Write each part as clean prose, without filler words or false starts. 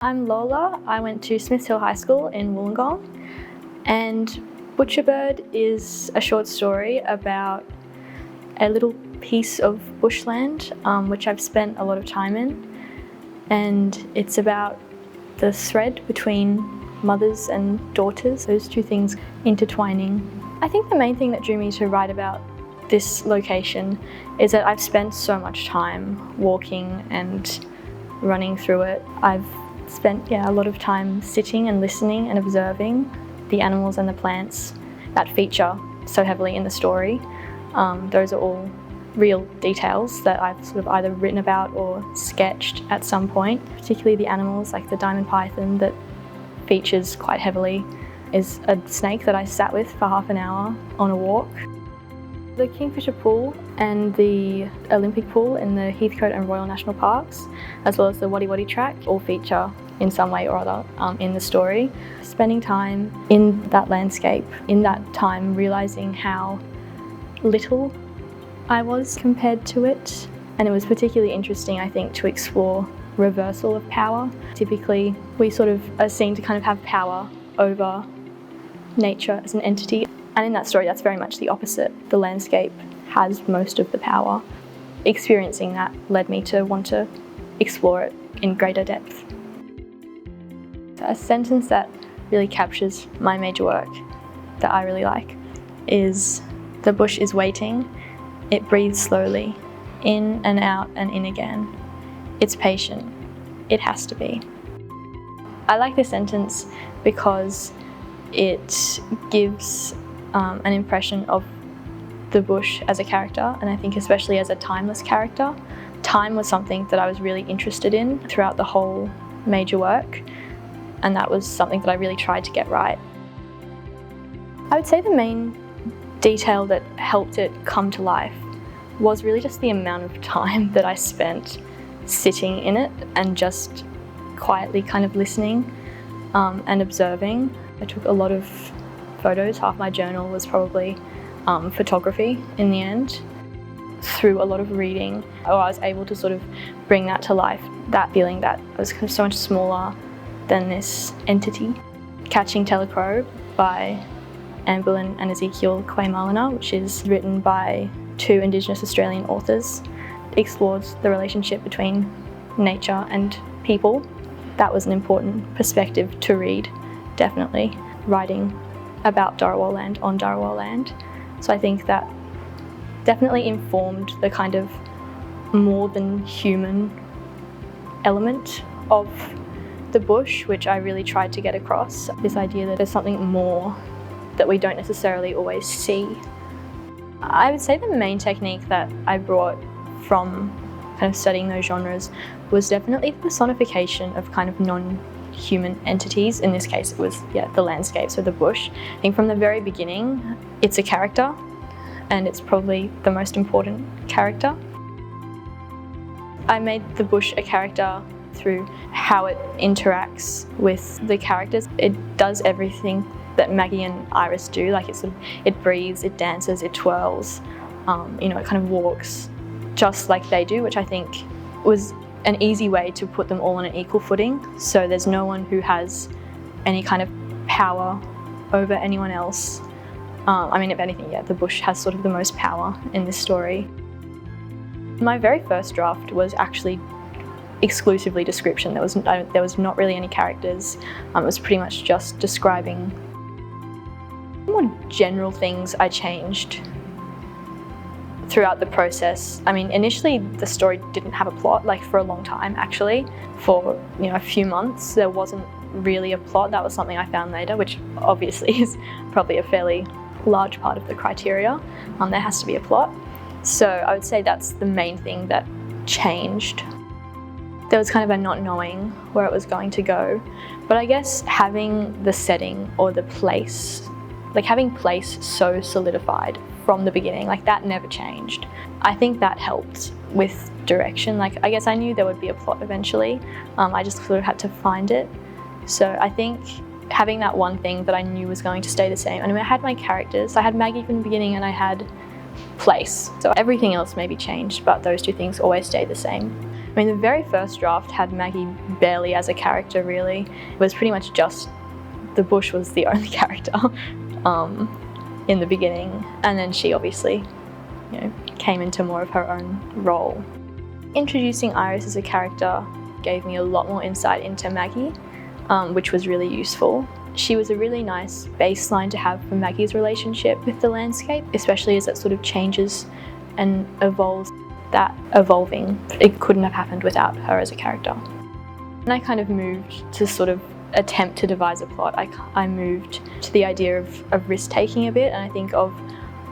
I'm Lola. I went to Smiths Hill High School in Wollongong, and Butcherbird is a short story about a little piece of bushland which I've spent a lot of time in, and it's about the thread between mothers and daughters, those two things intertwining. I think the main thing that drew me to write about this location is that I've spent so much time walking and running through it. I've spent a lot of time sitting and listening and observing the animals and the plants that feature so heavily in the story. Those are all real details that I've sort of either written about or sketched at some point. Particularly the animals, like the diamond python that features quite heavily is a snake that I sat with for half an hour on a walk. The Kingfisher Pool and the Olympic Pool in the Heathcote and Royal National Parks, as well as the Wadi Wadi track, all feature in some way or other in the story. Spending time in that landscape, in that time realising how little I was compared to it. And it was particularly interesting, I think, to explore reversal of power. Typically, we sort of are seen to kind of have power over nature as an entity. And in that story, that's very much the opposite. The landscape has most of the power. Experiencing that led me to want to explore it in greater depth. A sentence that really captures my major work that I really like is, "The bush is waiting, it breathes slowly, in and out and in again. It's patient, it has to be." I like this sentence because it gives an impression of the bush as a character, and I think especially as a timeless character. Time was something that I was really interested in throughout the whole major work, and that was something that I really tried to get right. I would say the main detail that helped it come to life was really just the amount of time that I spent sitting in it and just quietly kind of listening and observing. I took a lot of photos. Half my journal was probably photography in the end. Through a lot of reading, I was able to sort of bring that to life, that feeling that I was kind of so much smaller than this entity. Catching Telecrow by Anne Boleyn and Ezekiel Quay-Marliner, which is written by two Indigenous Australian authors, explores the relationship between nature and people. That was an important perspective to read, definitely. Writing about Dharawal land on Dharawal land. So I think that definitely informed the kind of more than human element of the bush, which I really tried to get across. This idea that there's something more that we don't necessarily always see. I would say the main technique that I brought from kind of studying those genres was definitely the personification of kind of non-human entities. In this case, it was the landscape, so the bush. I think from the very beginning, it's a character, and it's probably the most important character. I made the bush a character through how it interacts with the characters. It does everything that Maggie and Iris do, like it breathes, it dances, it twirls, it kind of walks just like they do, which I think was an easy way to put them all on an equal footing. So there's no one who has any kind of power over anyone else. If anything, the bush has sort of the most power in this story. My very first draft was actually exclusively description. There was not really any characters. It was pretty much just describing more general things I changed throughout the process. Initially the story didn't have a plot, for a long time actually. For a few months there wasn't really a plot. That was something I found later, which obviously is probably a fairly large part of the criteria. There has to be a plot. So I would say that's the main thing that changed. There was kind of a not knowing where it was going to go. But I guess having the setting or the place, having place so solidified from the beginning, that never changed. I think that helped with direction. I guess I knew there would be a plot eventually. I just sort of had to find it. So I think having that one thing that I knew was going to stay the same. I had my characters. I had Maggie from the beginning and I had place. So everything else maybe changed, but those two things always stayed the same. I mean, the very first draft had Maggie barely as a character, really. It was pretty much just the bush was the only character in the beginning, and then she obviously, came into more of her own role. Introducing Iris as a character gave me a lot more insight into Maggie, which was really useful. She was a really nice baseline to have for Maggie's relationship with the landscape, especially as it sort of changes and evolves. That evolving, it couldn't have happened without her as a character. And I kind of moved to sort of attempt to devise a plot. I moved to the idea of risk-taking a bit, and I think of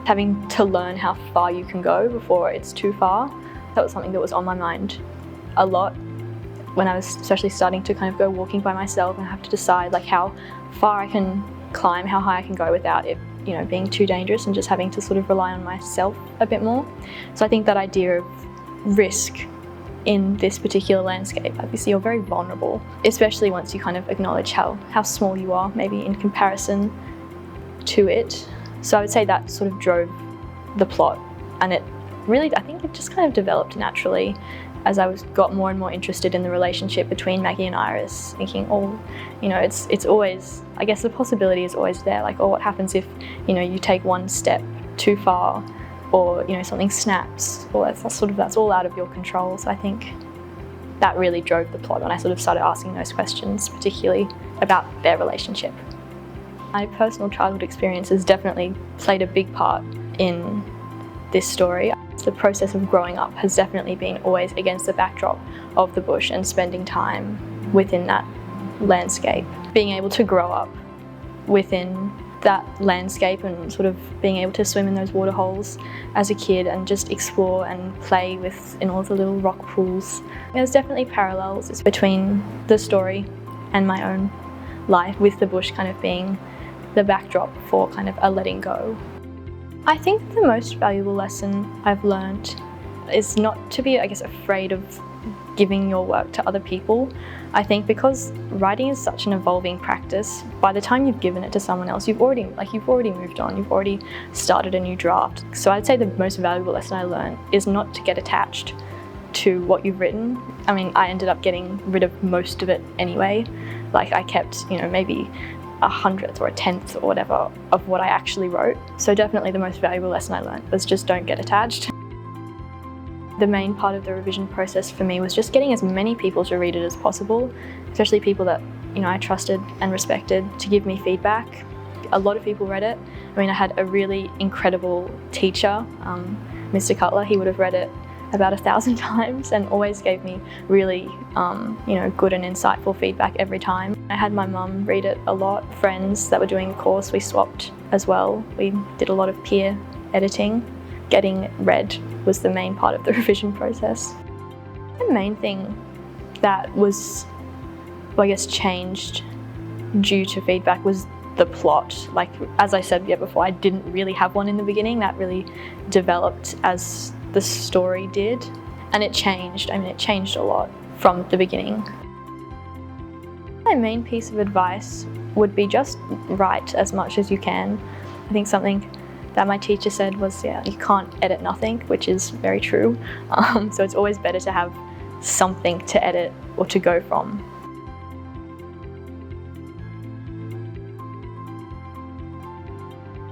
having to learn how far you can go before it's too far. That was something that was on my mind a lot when I was especially starting to kind of go walking by myself and have to decide like how far I can climb, how high I can go without it being too dangerous, and just having to sort of rely on myself a bit more. So I think that idea of risk in this particular landscape, obviously you're very vulnerable, especially once you kind of acknowledge how small you are maybe in comparison to it. So I would say that sort of drove the plot, and it really, I think it just kind of developed naturally as I got more and more interested in the relationship between Maggie and Iris, thinking, it's always, I guess the possibility is always there, like, what happens if, you take one step too far, or, something snaps, or that's all out of your control. So I think that really drove the plot when I sort of started asking those questions, particularly about their relationship. My personal childhood experience has definitely played a big part in this story. The process of growing up has definitely been always against the backdrop of the bush and spending time within that landscape. Being able to grow up within that landscape and sort of being able to swim in those water holes as a kid and just explore and play in all the little rock pools. There's definitely parallels between the story and my own life, with the bush kind of being the backdrop for kind of a letting go. I think the most valuable lesson I've learned is not to be, afraid of giving your work to other people. I think because writing is such an evolving practice, by the time you've given it to someone else, you've already moved on, you've already started a new draft. So I'd say the most valuable lesson I learned is not to get attached to what you've written. I mean, I ended up getting rid of most of it anyway. Like, I kept, maybe 100th or a 10th or whatever of what I actually wrote. So definitely the most valuable lesson I learned was just don't get attached. The main part of the revision process for me was just getting as many people to read it as possible, especially people that I trusted and respected, to give me feedback. A lot of people read it. I mean, I had a really incredible teacher, Mr. Cutler. He would have read it about 1,000 times and always gave me really good and insightful feedback every time. I had my mum read it a lot. Friends that were doing the course, we swapped as well. We did a lot of peer editing. Getting it read was the main part of the revision process. The main thing that was, changed due to feedback was the plot. Like, as I said before, I didn't really have one in the beginning. That really developed as the story did, and it changed. I mean, it changed a lot from the beginning. My main piece of advice would be just write as much as you can. I think something that my teacher said was, you can't edit nothing, which is very true. So it's always better to have something to edit or to go from.